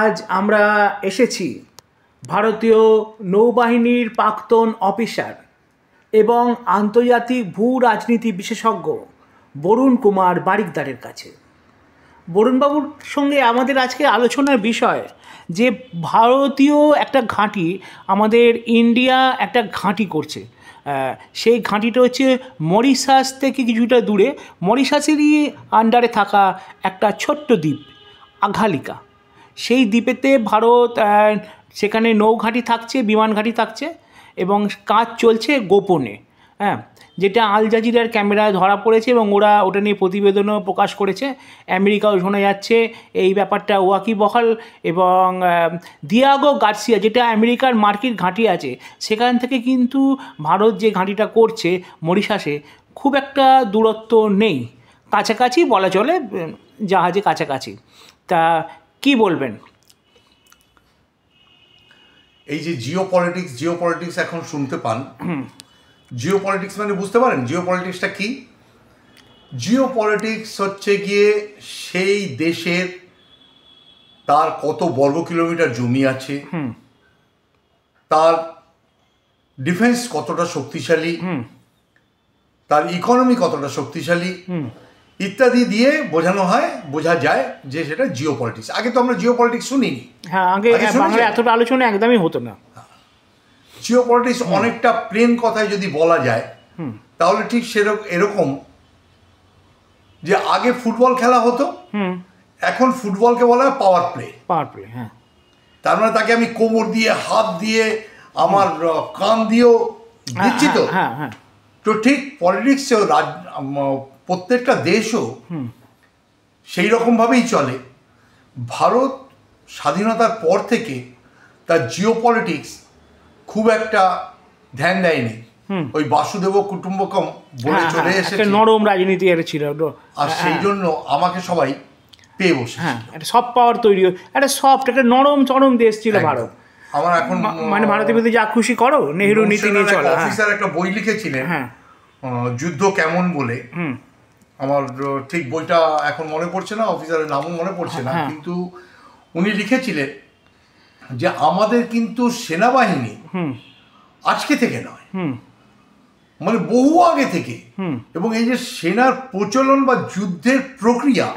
আজ আমরা এসেছি ভারতীয় নৌবাহিনীর প্রাক্তন অফিসার এবং আন্তর্জাতিক ভূ রাজনীতি বিশেষজ্ঞ বরুণ কুমার বারিকদারের কাছে। বরুণবাবুর সঙ্গে আমাদের আজকে আলোচনার বিষয় যে ভারতীয় একটা ঘাঁটি আমাদের ইন্ডিয়া একটা ঘাঁটি করছে। সেই ঘাঁটিটা হচ্ছে মরিশাস থেকে কিছুটা দূরে, মরিশাসেরই আন্ডারে থাকা একটা ছোট্ট দ্বীপ আঘালিকা। সেই দ্বীপেতে ভারত সেখানে নৌঘাঁটি থাকছে, বিমান ঘাঁটি থাকছে এবং কাজ চলছে গোপনে, যেটা আল জাজিরার ক্যামেরায় ধরা পড়েছে এবং ওটা নিয়ে প্রতিবেদনও প্রকাশ করেছে। আমেরিকাও শোনা যাচ্ছে এই ব্যাপারটা ওয়াকিবহাল, এবং দিয়াগো গার্সিয়া যেটা আমেরিকার মার্কিন ঘাঁটি আছে সেখান থেকে কিন্তু ভারত যে ঘাঁটিটা করছে মরিশাসে খুব একটা দূরত্ব নেই, কাছাকাছি বলা চলে, জাহাজে কাছাকাছি। তা কি বলবেন? এই যে জিওপলিটিক্স এখন শুনতে পান, জিওপলিটিক্স মানে বুঝতে পারেন জিওপলিটিক্সটা কি? জিওপলিটিক্স হচ্ছে গিয়ে সেই দেশের তার কত বর্গ কিলোমিটার জমি আছে, তার ডিফেন্স কতটা শক্তিশালী, তার ইকোনমি কতটা শক্তিশালী ইত্যাদি দিয়ে বোঝা যায় যে সেটা জিওপলিটিক্স। আগে তো আমরা জিওপলিটিক্স শুনিনি। হ্যাঁ, আগে বাংলায় এতটা আলোচনা একদমই হতো না। জিওপলিটিক্স অনেকটা প্লেন কথায় যদি বলা যায় তাহলে ঠিক এরকম যে আগে ফুটবল খেলা হতো, এখন ফুটবলকে বলা হয় পাওয়ার প্লে। হ্যাঁ, তার মানে তাকে আমি কোমর দিয়ে, হাত দিয়ে, আমার কান দিয়েও দিচ্ছি তো। তো ঠিক পলিটিক্সেও প্রত্যেকটা দেশও সেই রকমভাবেই চলে। ভারত স্বাধীনতার পর থেকে তার জিওপলিটিক্স খুব একটা ধ্যান দেয়নি। ওই বাসুদেব কুটুম্বকম বলে চলে এসেছে, নরম রাজনীতি ছিল, আর সেই জন্য আমাকে সবাই পেয়ে বসে। একটা সফট পাওয়ার তৈরি, একটা সফট, একটা নরম চরম দেশ ছিল ভারত। আমার এখন মানে ভারতের বিরুদ্ধে যা খুশি করো, নেহেরু নীতি নিয়ে চলা। অফিসার একটা বই লিখেছিলেন যুদ্ধ কেমন বলে, আমার ঠিক বইটা এখন মনে পড়ছে না, অফিসারের নামও মনে পড়ছে না, কিন্তু উনি লিখেছিলেন যে আমাদের কিন্তু সেনাবাহিনী আজকে থেকে নয়, মানে বহু আগে থেকে, এবং এই যে সেনার প্রচলন বা যুদ্ধের প্রক্রিয়া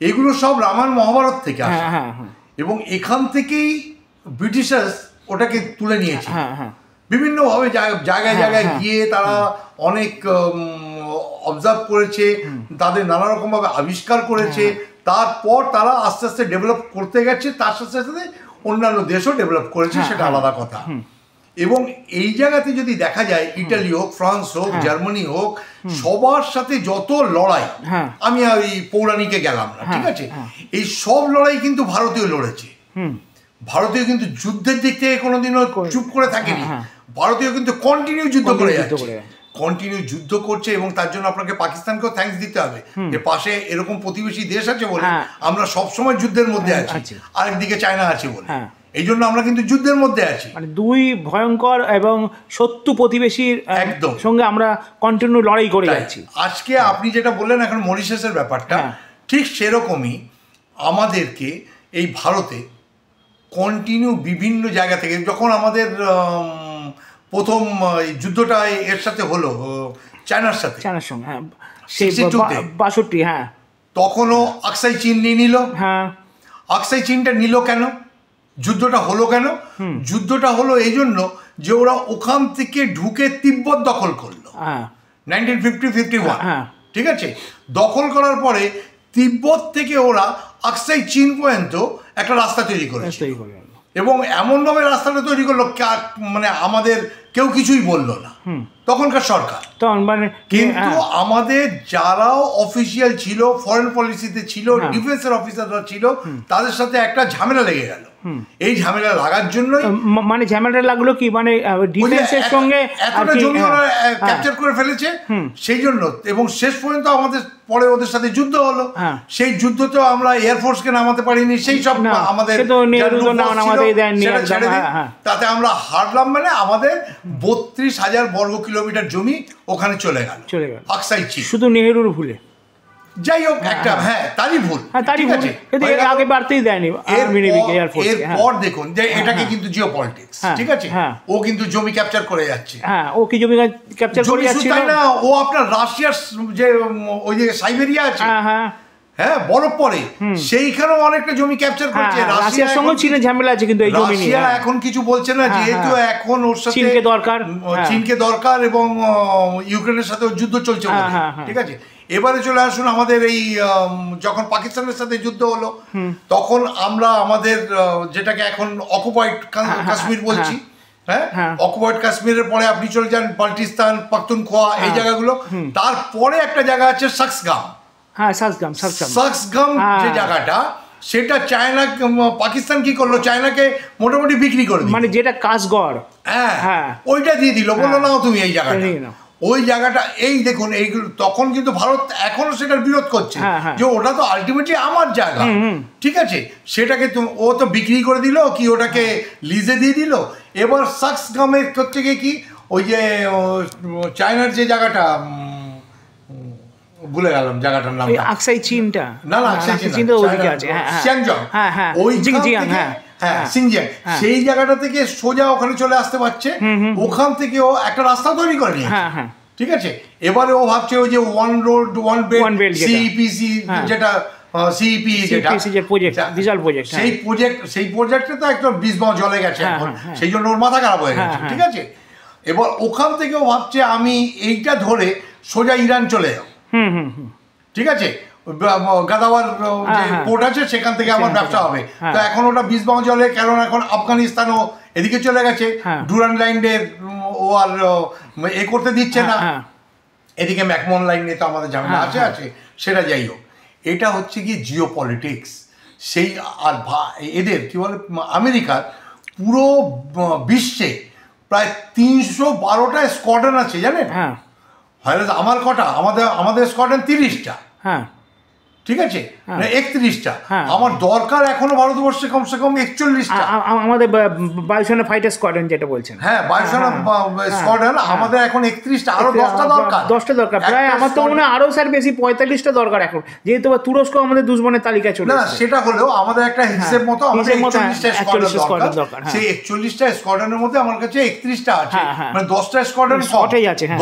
এগুলো সব রামায়ণ মহাভারত থেকে আসে, এবং এখান থেকেই ব্রিটিশার্স ওটাকে তুলে নিয়েছে। বিভিন্নভাবে জায়গায় জায়গায় গিয়ে তারা অনেক অবজার্ভ করেছে, তাদের নানা রকমভাবে আবিষ্কার করেছে, তারপর তারা আস্তে আস্তে ডেভেলপ করতে গেছে, তার সাথে সাথে অন্যান্য দেশও ডেভেলপ করেছে, সেটা আলাদা কথা। এবং এই জায়গাতে যদি দেখা যায় ইটালি হোক, ফ্রান্স হোক, জার্মানি হোক, সবার সাথে যত লড়াই, আমি ওই পৌরাণিকে গেলাম না, ঠিক আছে, এই সব লড়াই কিন্তু ভারতীয় লড়েছে। ভারতীয় কিন্তু যুদ্ধের দিক থেকে কোনোদিনও চুপ করে থাকেনি। ভারতীয় কিন্তু কন্টিনিউ যুদ্ধ করে যাচ্ছে, কন্টিনিউ যুদ্ধ করছে, এবং তার জন্য আপনাকে পাকিস্তানকেও থ্যাঙ্কস দিতে হবে যে পাশে এরকম প্রতিবেশী দেশ আছে বলে আমরা সবসময় যুদ্ধের মধ্যে আছি, আরেকদিকে চায়না আছে বলে, এই জন্য আমরা কিন্তু যুদ্ধের মধ্যে আছি। মানে দুই ভয়ঙ্কর এবং শত্রু প্রতিবেশীর একদম সঙ্গে আমরা কন্টিনিউ লড়াই করে যাচ্ছি। আজকে আপনি যেটা বললেন এখন মরিশাসের ব্যাপারটা, ঠিক সেরকমই আমাদেরকে এই ভারতে কন্টিনিউ বিভিন্ন জায়গা থেকে, যখন আমাদের প্রথম যুদ্ধটা এর সাথে হলো চায়নার সঙ্গে, 62, তখনও আকসাই চীন নিয়ে নিল। আকসাই চীনটা নিল কেন? যুদ্ধটা হলো কেন? যুদ্ধটা হলো এই জন্য যে ওরা ওখান থেকে ঢুকে তিব্বত দখল করলো 1950-51, ঠিক আছে। দখল করার পরে তিব্বত থেকে ওরা আকসাই চীন পর্যন্ত একটা রাস্তা তৈরি করেছে, এবং এমনভাবে রাস্তাটা তৈরি করলো মানে আমাদের কেউ কিছুই বললো না তখনকার সরকার। কিন্তু আমাদের যারা অফিসিয়াল ছিল, ফরেন পলিসিতে ছিল, ডিফেন্সের অফিসাররা ছিল, তাদের সাথে একটা ঝামেলা লেগে গেল। এই ঝামেলা লাগার জন্যই, মানে ঝামেলা লাগলো কি, মানে ডিফেন্সের সঙ্গে এতটা জমি ওরা ক্যাপচার করে ফেলেছে সেই জন্য, এবং শেষ পর্যন্ত আমাদের পরে ওদের সাথে যুদ্ধ হলো। সেই যুদ্ধতেও আমরা এয়ারফোর্সকে নামাতে পারিনি, সেই সব আমাদের তাতে আমরা হারলাম। মানে আমাদের 32,000 বর্গ কিলোমিটার জমি ওখানে চলে গেল আকসাই চীন, শুধু নেহেরুর ভুলে। যাই হোক একটা তারই ভুল, তারই ভুল, কিন্তু এর আগে বাড়তেই দেয়নি এরপর দেখুন যে এটাকে কিন্তু জিও পলিটিক্স, ঠিক আছে, ও কিন্তু জমি ক্যাপচার করে যাচ্ছে। ও কি জমি ক্যাপচার করে যাচ্ছে না, ও আপনার রাশিয়ার যে ওই যে সাইবেরিয়া আছে, বরফ পড়ে, সেইখানেও অনেকটা জমি ক্যাপচার করছে। রাশিয়ার সঙ্গে চীনের ঝামেলা আছে, কিন্তু এই জমি নিয়ে রাশিয়া এখন কিছু বলছে না, যেহেতু এখন ওর সাথে চীনকে দরকার এবং ইউক্রেনের সাথে যুদ্ধ চলছে, ঠিক আছে। এবারে চলে আসুন আমাদের এই যখন পাকিস্তানের সাথে যুদ্ধ হলো, তখন আমরা আমাদের যেটাকে এখন অকুপাইড কাশ্মীর বলছি, অকুপাইড কাশ্মীরের পরে আপনি চলে যান বাল্টিস্তান, পাখতুনখোয়া, এই জায়গাগুলো। তারপরে একটা জায়গা আছে সাক্সগাম, সাক্সগাম যে জায়গাটা, সেটা চায়না, পাকিস্তান কি করলো, চায়নাকে মোটামুটি বিক্রি করে দিল, মানে যেটা কাশগড়, ওইটা দিয়ে দিল, বললো নাও তুমি এই জায়গাটা, ওই জায়গাটা। এই দেখুন এইগুলো, তখন কিন্তু ভারত এখনো সেটার বিরোধ করছে যে ওটা তো আলটিমেটলি আমার জায়গা, ঠিক আছে, সেটাকে ও তো বিক্রি করে দিল, কি ওটাকে লিজে দিয়ে দিল। এবার সাক্সগামের থেকে কি ওই যে চায়নার যে জায়গাটা, ভুলে গেলাম জায়গাটার নাম, আকসাই চীনটা, না আকসাই চীনটা ওইদিকে আছে, সিয়াংজং, ওই সিনজিয়াং, সেই জায়গাটা থেকে সোজা ওখানে চলে আসতে পারছে, ওখান থেকে ও একটা রাস্তা তৈরি করে নিয়েছে, ঠিক আছে। এবারে ও ভাবছে ওই যে ওয়ান রোড ওয়ান বেল্ট সিইপিসি, যেটা সিইপি, যেটা সেই প্রজেক্টে তো একটা বিষ জলে গেছে এখন, সেই জন্য ওর মাথা খারাপ হয়ে গেছে, ঠিক আছে। এবার ওখান থেকে ও ভাবছে আমি এইটা ধরে সোজা ইরান চলে যাও, ঠিক আছে, গাদাওয়ার যে পোর্ট আছে সেখান থেকে আমার ব্যবসা হবে। তো এখন ওটা বিষ জলে, কারণ এখন আফগানিস্তানও এদিকে চলে গেছে, ডুরান্ড লাইনের ও আর এ করতে দিচ্ছে না, এদিকে ম্যাকমোহন লাইন নিয়ে তো আমাদের ঝামেলা আছে, সেটা যাই হোক। এটা হচ্ছে কি জিও পলিটিক্স, সেই আর এদের কি বলে, আমেরিকার পুরো বিশ্বে প্রায় 312টা স্কোয়াড্রন আছে, জানেন? আমার কটা, আমাদের স্কোয়াড্রন 30টা, ঠিক আছে, 31টা। আমার দরকার এখনো ভারতবর্ষে কমসে কম 41টা, আমাদের বায়ুসেনা ফাইটার স্কোয়াড্রন যেটা বলছেন, বায়ুসেনা স্কোয়াড্রন আমাদের এখন 31টা, আরো 10টা দরকার, প্রায় আমার তো মনে হয় আরো স্যার বেশি 45টা দরকার এখন, যেহেতু তুরস্ক আমাদের দুশ্মনের তালিকায় চলে না, সেটা হলেও আমাদের একটা হিসেব মতো আমাদের 41টা স্কোয়াড্রন দরকার। সেই 41টা স্কোয়াড্রনের মধ্যে আমার কাছে 31টা আছে, মানে 10টা স্কোয়াড্রন কম,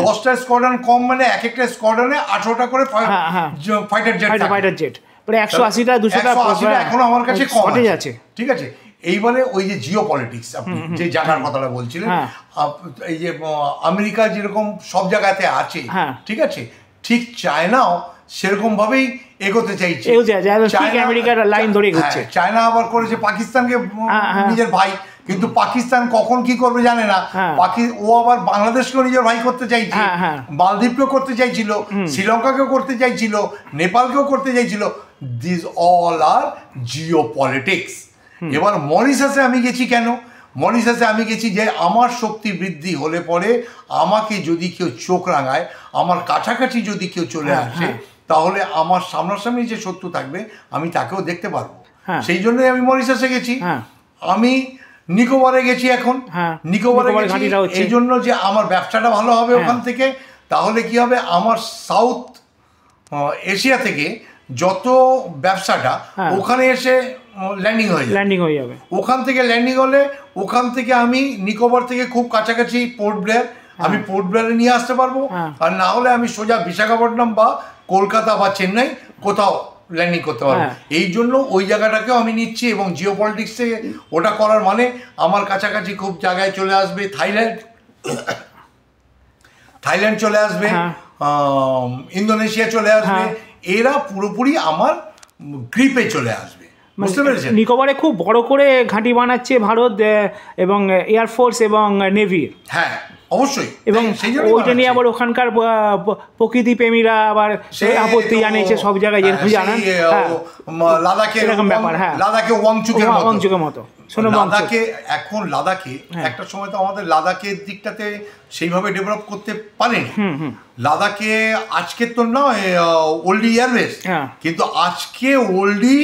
10টা স্কোয়াড্রন কম, মানে এক একটা স্কোয়াড্রনে 18টা করে ফাইটার জেট, 180টা 200টা এখন আমার কাছে কম আছে, ঠিক আছে। এইবারে ওই যে জিও পলিটিক্স, আপনি যে জায়গার কথাটা বলছিলেন, এই যে আমেরিকা যেরকম সব জায়গাতে আছে, ঠিক আছে, ঠিক চায়নাও সেরকম ভাবেই এগোতে চাইছে, আমেরিকার লাইন ধরে ঘুরছে। চায়না আবার করেছে পাকিস্তানকে নিজের ভাই, কিন্তু পাকিস্তান কখন কি করবে জানে না, ও আবার বাংলাদেশকেও নিজের ভাই করতে চাইছে, মালদ্বীপকেও করতে চাইছিল, শ্রীলঙ্কাকেও করতে চাইছিল, নেপালকেও করতে চাইছিল। This all are geopolitics. এবার মরিশাসে আমি গেছি কেন? মরিশাসে আমি গেছি যে আমার শক্তি বৃদ্ধি হলে পরে আমাকে যদি কেউ চোখ রাঙায়, আমার কাছাকাছি যদি কেউ চলে আসে, তাহলে আমার সামনাসামনি যে শত্রু থাকবে আমি তাকেও দেখতে পারবো। সেই জন্যই আমি মরিশাসে গেছি। আমি নিকোবরে গেছি, এখন নিকোবরে গেছি এই জন্য যে আমার ব্যবসাটা ভালো হবে ওখান থেকে। তাহলে কি হবে, আমার সাউথ এশিয়া থেকে যত ব্যবসাটা ওখানে এসে ল্যান্ডিং হয়ে যাবে। ওখান থেকে ল্যান্ডিং হলে ওখান থেকে আমি নিকোবর থেকে খুব কাছাকাছি পোর্ট ব্লেয়ার, আমি পোর্ট ব্লেয়ারে নিয়ে আসতে পারবো। আর না হলে আমি সোজা বিশাখাপট্টনম বা কলকাতা বা চেন্নাই কোথাও ল্যান্ডিং করতে পারবো। এই জন্য ওই জায়গাটাকেও আমি নিচ্ছি। এবং জিও পলিটিক্সে ওটা করার মানে আমার কাছাকাছি খুব জায়গায় চলে আসবে, থাইল্যান্ড চলে আসবে, ইন্দোনেশিয়া চলে আসবে, এরা পুরোপুরি আমার গ্রিপে চলে আসবে। বুঝতে পেরেছেন? নিকোবরে খুব বড় করে ঘাঁটি বানাচ্ছে ভারত এবং এয়ারফোর্স এবং নেভি। হ্যাঁ অবশ্যই। এবং ওইটা নিয়ে আবার ওখানকার প্রকৃতি প্রেমীরা আবার আপত্তি জানিয়েছে সব জায়গায়, যেরকম জানান লাদাখে এরকম ব্যাপার। হ্যাঁ, লাদাখে ওয়াংচুকের মতো। লাদাখে এখন লাদাখে একটা সময় তো আমাদের লাদাখের দিকটাতে সেইভাবে ডেভেলপ করতে পারেনি। লাদাখে আজকে তো নয় ওল্ডি এয়ারওয়েজ, কিন্তু আজকে ওল্ডি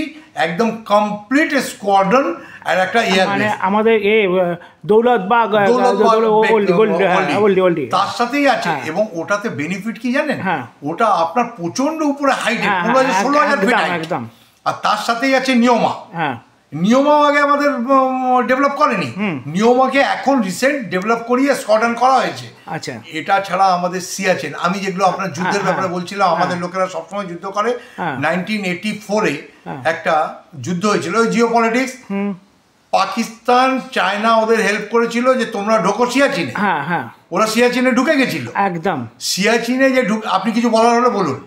একদম কমপ্লিট স্কোয়াড্রন আর একটা এয়ার মানে আমাদের দৌলতবাগ ওল্ডি তার সাথেই আছে। এবং ওটাতে বেনিফিট কি জানেন, ওটা আপনার প্রচন্ড উপরে হাইটে 16,000 ফিট একদম। আর তার সাথেই আছে নিয়মা। নিয়মা আগে আমাদের ডেভেলপ করেনি, নিয়মাকে এখন রিসেন্ট ডেভেলপ করিয়ে স্কোয়াড্রন করা হয়েছে। আচ্ছা, এটা ছাড়া আমাদের সিয়াচেন, আমি যেগুলো আপনার যুদ্ধের ব্যাপারে বলছিলাম, আমাদের লোকেরা সবসময় যুদ্ধ করে। 1984-এ একটা যুদ্ধ হয়েছিল, ওই জিও পলিটিক্স, পাকিস্তান চায়না ওদের হেল্প করেছিল যে তোমরা ঢোকো সিয়াচিনে। ওরা সিয়াচিনে ঢুকে গেছিল একদম। সিয়াচিনে যে আপনি কিছু বলার হলে বলুন।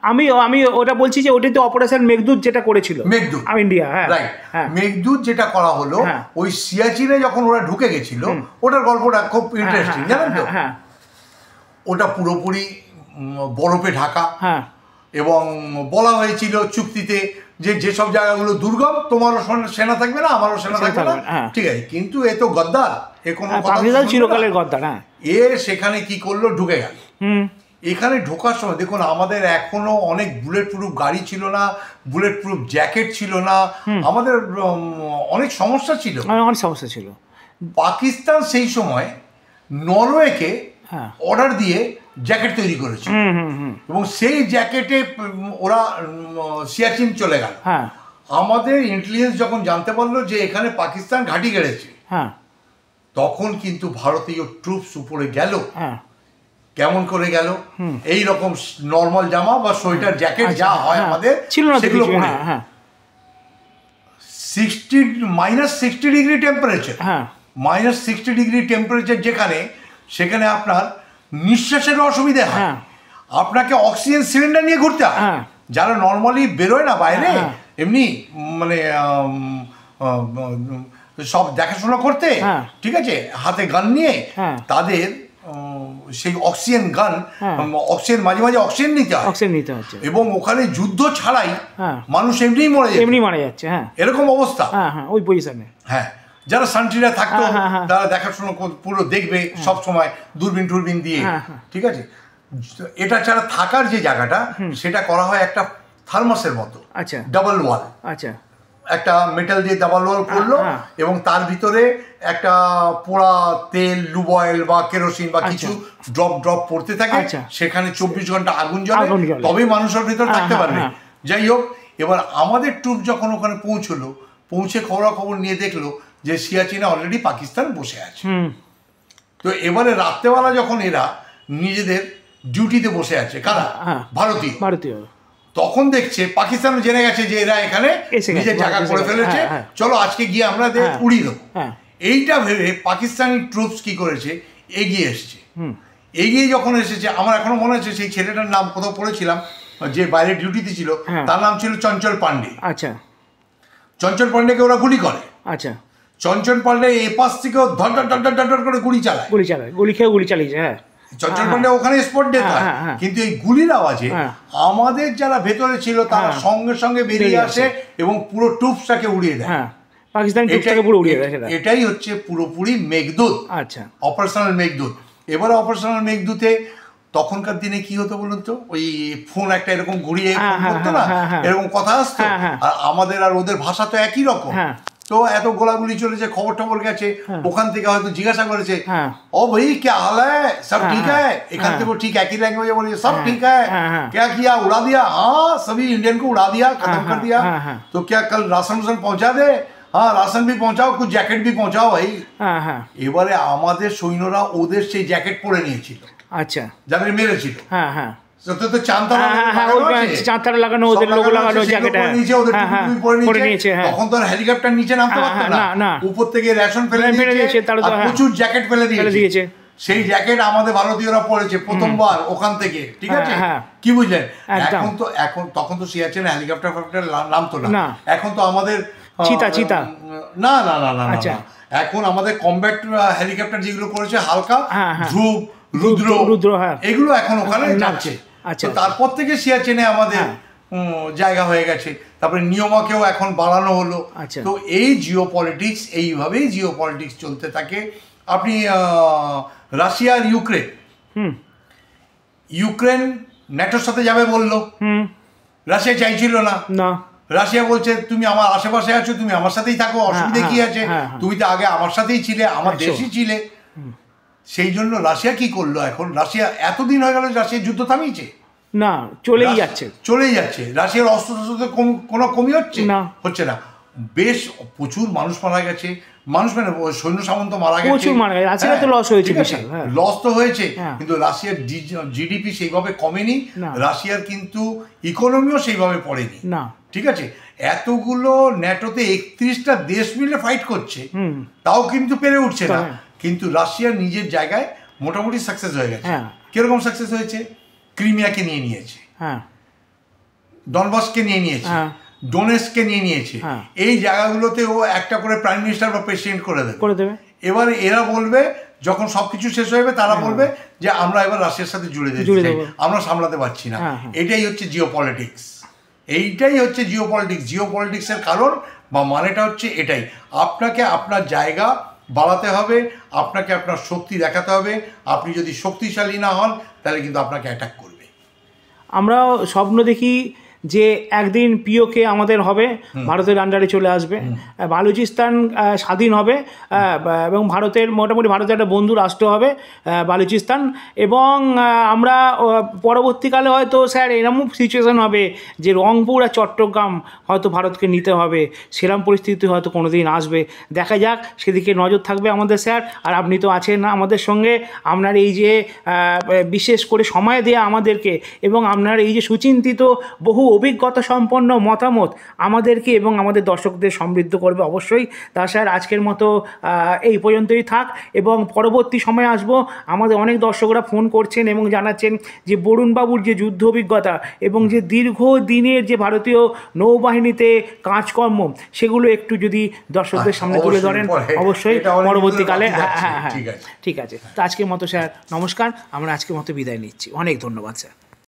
আমি ওটা বলছি যে ওটাই তো অপারেশন মেঘদূত যেটা করেছিল, মেঘদূত ইন্ডিয়া, রাইট। মেঘদূত যেটা করা হলো, ওই সিয়াচিনে যখন ওরা ঢুকে গেছিল, ওটার গল্পটা খুব ইন্টারেস্টিং, জানেন তো? ওটা পুরোপুরি বরফে ঢাকা, এবং বলা হয়েছিল চুক্তিতে যে যেসব জায়গাগুলো দুর্গম, তোমারও সেনা থাকবে না, আমারও সেনা থাকবে না, ঠিক আছে। কিন্তু এ তো গদ্দার, এ কোনো চিরকালের গদ্দার। এ সেখানে কি করলো, ঢুকে গেল। এখানে ঢোকার সময় দেখুন, আমাদের এখনো অনেক বুলেট প্রুফ গাড়ি ছিল না, বুলেট প্রুফ জ্যাকেট ছিল না, আমাদের অনেক সমস্যা ছিল, অনেক সমস্যা ছিল। পাকিস্তান সেই সময় নরওয়েকে অর্ডার দিয়ে জ্যাকেট তৈরি করেছে, এবং সেই জ্যাকেটে ওরা সিয়াচিন চলে গেল। আমাদের ইন্টেলিজেন্স যখন জানতে পারলো যে এখানে পাকিস্তান ঘাঁটি গেড়েছে, তখন কিন্তু ভারতীয় ট্রুপস উপরে গেল। কেমন করে গেল? এই রকম নর্মাল জামা বা সোয়েটার জ্যাকেট যা হয় আমাদের ছিল না, সেগুলো পরে -60 ডিগ্রি টেম্পারেচার, -60 ডিগ্রি টেম্পারেচার যেখানে, সেখানে আপনার নিঃশ্বাসের অসুবিধা হয়, আপনাকে অক্সিজেন সিলিন্ডার নিয়ে ঘুরতে হয়। যারা নর্মালি বেরোয় না বাইরে এমনি মানে সব দেখাশোনা করতে, ঠিক আছে, হাতে গান নিয়ে, তাদের সেই অক্সিজেন গান, অক্সিজেন মাঝে মাঝে অক্সিজেন নিতে হচ্ছে, এবং ওখানে যুদ্ধ ছাড়াই মানুষ এমনি মারা যাচ্ছে, এরকম অবস্থা ওই পজিশনে। যারা সান্ট্রিরা থাকতো, তারা দেখাশোনা পুরো দেখবে সব সময় দূরবীন টুরবিন দিয়ে, ঠিক আছে। এটা ছাড়া থাকার যে জায়গাটা, সেটা করা হয় একটা থার্মাসের মতো, ডাবল ওয়াল, একটা মেটাল দিয়ে ডাবল ওয়াল করলো, এবং তার ভিতরে একটা পোড়া তেল, লুব অয়েল বা কেরোসিন বা কিছু ড্রপ পড়তে থাকে, সেখানে 24 ঘন্টা আগুন জ্বলে, তবেই মানুষের ভিতরে থাকতে পারবে। যাই হোক, এবার আমাদের ট্রুপ যখন ওখানে পৌঁছে খবরাখবর নিয়ে দেখলো যে সিয়াচিনে অলরেডি পাকিস্তান বসে আছে। তো এবারে রাত্রেবেলা যখন এরা নিজেদের ডিউটিতে বসে আছে, কারা? ভারতীয়, তখন দেখছে পাকিস্তান জেনে গেছে যে এরা এখানে নিজের জায়গা করে ফেলেছে, চলো আজকে গিয়ে আমরা উড়িয়ে দেবো। এইটা ভেবে পাকিস্তানি ট্রুপস কি করেছে, এগিয়ে এসছে। এগিয়ে যখন এসেছে, আমার এখনো মনে আছে সেই ছেলেটার নাম কোথাও পড়েছিলাম, যে বাইরে ডিউটিতে ছিল, তার নাম ছিল চঞ্চল পান্ডে। চঞ্চল পান্ডেকে ওরা গুলি করে। চঞ্চল পান্ডে এ পাশ থেকে ধর করে গুলি চালায়, গুলি চালিয়েছে। চঞ্চল পান্ডে ওখানে স্পট ডেথ হয়। কিন্তু এই গুলির আওয়াজে আমাদের যারা ভেতরে ছিল তারা সঙ্গে সঙ্গে বেরিয়ে আসে এবং পুরো ট্রুপসটাকে উড়িয়ে দেয়। এটাই হচ্ছে পুরোপুরি মেঘদূত, অপারেশনাল মেঘদূত। এবারে অপারেশনাল মেঘদূতে তখনকার দিনে কি হতো বলুন তো, ওই ফোন একটা এরকম ঘুরিয়ে করতো না, এরকম কথা আসতো, আর আমাদের আর ওদের ভাষা তো একই রকম। তো এত গোলাগুলি চলেছে, খবর টবর গেছে, ওখান থেকে হয়তো জিজ্ঞাসা করেছে, ও ভাই ক্যা হাল হ্যায়, সব ঠিক হ্যায়, এখান থেকে ঠিক একই ল্যাঙ্গুয়েজে বলেছে, সব ঠিক হ্যায়, क्या किया, उड़ा दिया, हाँ सभी इंडियन को उड़ा दिया, खत्म कर दिया, तो क्या कल राशन पहुंचा दे, हाँ राशन भी पहुंचाओ, कुछ জ্যাকেট भी पहुंचाओ भाई। এবারে আমাদের সৈন্যরা ওদের সেই জ্যাকেট পরে নিয়েছিল, যাদের মেরেছিল। তখন তো হেলিকপ্টার নিচে নামতে পারতো না, উপর থেকে রেশন ফেলে দিয়েছে, প্রচুর জ্যাকেট ফেলে দিয়েছে। সেই জ্যাকেট আমাদের ভারতীয়রা পড়েছে প্রথমবার ওখান থেকে, ঠিক আছে। কি বুঝলেন? তখন তো সিয়াচেনে হেলিকপ্টার নামতো না, এখন তো আমাদের না, এখন আমাদের কমব্যাট হেলিকপ্টার যেগুলো করেছে, হালকা, ধ্রুব, রুদ্র, এগুলো এখন ওখানে যাচ্ছে। তারপর থেকে সিয়াচেনে আমাদের জায়গা হয়ে গেছে। তারপরে নিয়মাকেও এখন বাড়ানো হলো। তো এই জিওপলিটিক্স, এইভাবেই জিওপলিটিক্স চলতে থাকে। আপনি রাশিয়া আর ইউক্রেন ন্যাটোর সাথে যাবে বললো, রাশিয়া চাইছিল না, রাশিয়া বলছে তুমি আমার আশেপাশে আছো, তুমি আমার সাথেই থাকো, অসুবিধা কি আছে, তুমি তো আগে আমার সাথেই ছিলে, আমার দেশই ছিলে। সেই জন্য রাশিয়া কি করলো এখন? রাশিয়া এতদিন হয়ে গেল, রাশিয়া যুদ্ধ থামিয়েছে না, চলেই যাচ্ছে। রাশিয়ার অস্ত্র শস্ত্র কোনো কমি হচ্ছে না। বেশ প্রচুর মানুষ মারা গেছে, মানুষ মানে সৈন্য সামন্ত মারা গেছে, লস তো হয়েছে, কিন্তু রাশিয়ার জিডিপি সেইভাবে কমেনি, রাশিয়ার কিন্তু ইকোনমিও সেইভাবে পড়েনি। ঠিক আছে, এতগুলো ন্যাটোতে 31টা দেশ মিলে ফাইট করছে, তাও কিন্তু পেরে উঠছে না। কিন্তু রাশিয়ার নিজের জায়গায় মোটামুটি সাকসেস হয়ে গেছে। কিরকম সাকসেস হয়েছে? ক্রিমিয়াকে নিয়ে নিয়েছে, ডনবাসকে নিয়ে নিয়েছে, ডোনেস্ককে নিয়ে নিয়েছে। এই জায়গাগুলোতে ও একটা করে প্রাইম মিনিস্টার বা প্রেসিডেন্ট করে দেবে। এবার এরা বলবে, যখন সবকিছু শেষ হয়ে যাবে, তারা বলবে যে আমরা এবার রাশিয়ার সাথে জুড়ে দিতে চাই, আমরা সামলাতে পারছি না। এটাই হচ্ছে জিও পলিটিক্স, এইটাই হচ্ছে জিও পলিটিক্স। জিও পলিটিক্সের কারণ বা মানেটা হচ্ছে এটাই, আপনাকে আপনার জায়গা বাড়াতে হবে, আপনাকে আপনার শক্তি দেখাতে হবে। আপনি যদি শক্তিশালী না হন, তাহলে কিন্তু আপনাকে অ্যাটাক করবে। আমরা স্বপ্ন দেখি যে একদিন পিওকে আমাদের হবে, ভারতের আন্ডারে চলে আসবে, বালুচিস্তান স্বাধীন হবে, এবং মোটামুটি ভারতের একটা বন্ধু রাষ্ট্র হবে বালুচিস্তান। এবং আমরা পরবর্তীকালে হয়তো স্যার এরকম সিচুয়েশান হবে যে রংপুর আর চট্টগ্রাম হয়তো ভারতকে নিতে হবে, সেরকম পরিস্থিতি হয়তো কোনো দিন আসবে। দেখা যাক, সেদিকে নজর থাকবে আমাদের স্যার। আর আপনি তো আছেন আমাদের সঙ্গে, আপনার এই যে বিশেষ করে সময় দেয়া আমাদেরকে, এবং আপনার এই যে সুচিন্তিত বহু অভিজ্ঞতা সম্পন্ন মতামত আমাদেরকে এবং আমাদের দর্শকদের সমৃদ্ধ করবে অবশ্যই। তা স্যার, আজকের মতো এই পর্যন্তই থাক, এবং পরবর্তী সময়ে আসবো। আমাদের অনেক দর্শকরা ফোন করছেন এবং জানাচ্ছেন যে বরুণবাবুর যে যুদ্ধ অভিজ্ঞতা এবং যে দীর্ঘ দিনের যে ভারতীয় নৌবাহিনীতে কাজকর্ম, সেগুলো একটু যদি দর্শকদের সামনে তুলে ধরেন অবশ্যই পরবর্তীকালে। হ্যাঁ, ঠিক আছে। তো আজকের মতো স্যার নমস্কার, আমরা আজকের মতো বিদায় নিচ্ছি। অনেক ধন্যবাদ স্যার।